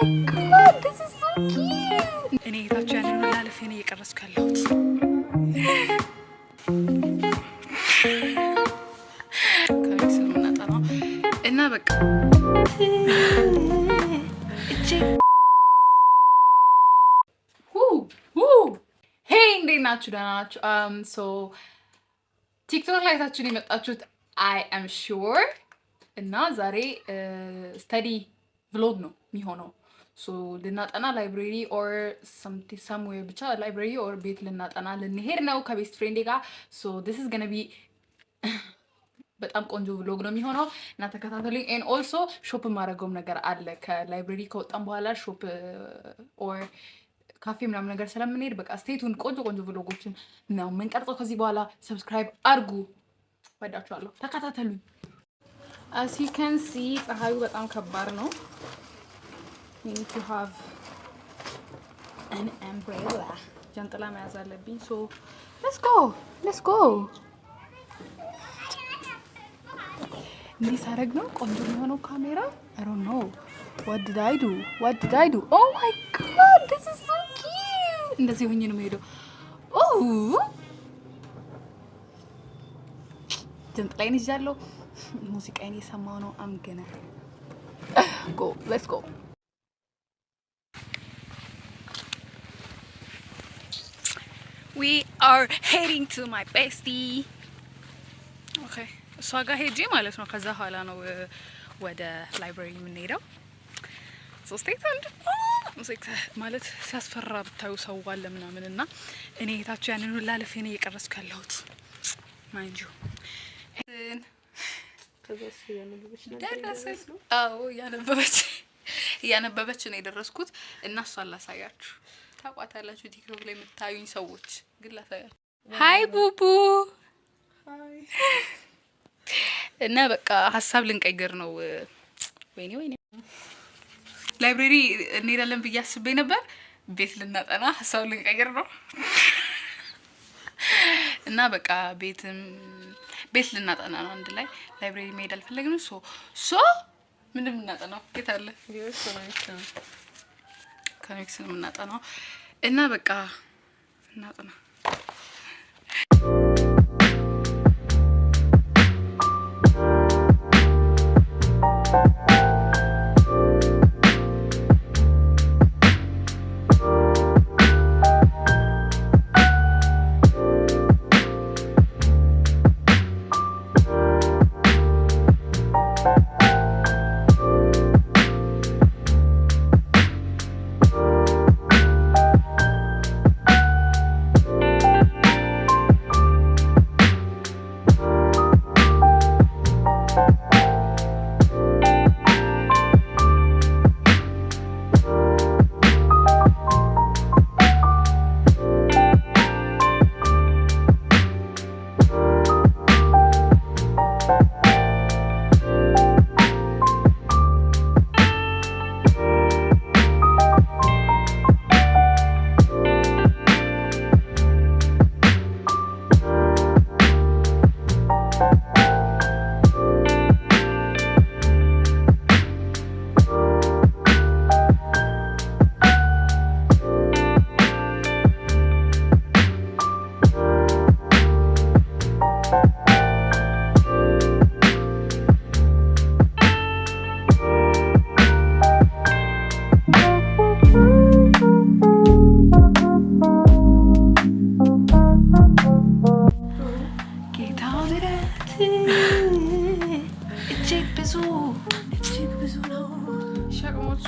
God, this is so cute. እኔ ታችሁ ያንን ላለፍ እኔ እየቀረስኩ ያለሁት ከሚስሉና ጠና እና በቃ ሄይ እንዴት ናችሁ? ደህና ናችሁ? ሶ ቲክቶክ ላይ ታችሁን የመጣችሁት I am sure እና ዛሬ ስተዲ ቭሎግ ነው የሚሆነው። ሶ ልናጠና ላይብሬሪ ኦር somewhere ብቻ ላይብሬሪ ኦር ቤት ልናጠና ልንሄድ ነው ከቤስት ፍሬንዴ ጋር። ሶ this is gonna be በጣም ቆንጆ ቭሎግ ነው የሚሆነው እና ተከታተሉኝ። ኤንድ ኦልሶ ሾፕ ማድረገውም ነገር አለ ከላይብሬሪ ከወጣን በኋላ ሾፕ ኦር ካፌ ምናምን ነገር ስለምንሄድ በቃ ስቴቱን ቆንጆ ቭሎጎችን ነው የምንቀርጸው ከዚህ በኋላ። ሰብስክራይብ አድርጉ። ወዳችኋለሁ። ተከታተሉኝ። as you can see ፀሐዩ በጣም ከባድ ነው። we need to have an umbrella ጃንጥላ መያዝ አለብኝ። so let's go እንዴት ሳደርግ ነው ቆንጆ የሚሆነው ካሜራ? I don't know. What did I do? Oh my god, this is so cute. እንደዚህ ሆኜ ነው የምሄደው። ጀንጥላዬን ይዣለሁ። ሙዚቃዬን እየሰማሁ ነው። I'm gonna go. Let's go. We are heading to my bestie. Okay. እሷ ጋር ሄጄ ማለት ነው። ከዛ ኋላ ነው ወደ ላይብራሪ የምንሄደው። ሶስቴት አንድ ማለት ሲያስፈራ ብታዩ ሰው አለ ምናምን እና እኔ የታችሁ ያንን ሁላ ለፌ ነው እየቀረስኩ ያለሁት ማንጁ እያነበበች ነው የደረስኩት እና እሷን ላሳያችሁ። ታውቋታላችሁ ቲክቶክ ላይ የምታዩኝ ሰዎች ግን ላሳያችሁ። ሀይ ቡቡ እና በቃ ሀሳብ ልንቀይር ነው። ወይኔ ላይብሬሪ እንሄዳለን ብዬ አስቤ ነበር። ቤት ልናጠና ሀሳብ ልንቀይር ነው እና በቃ ቤት ልናጠና ነው አንድ ላይ። ላይብሬሪ መሄድ አልፈለግንም። ሶ ምንድን የምናጠናው ቤት አለ ኢኮኖሚክስ ነው የምናጠናው እና በቃ እናጠና። ብዙ ነው ሸክሞቹ።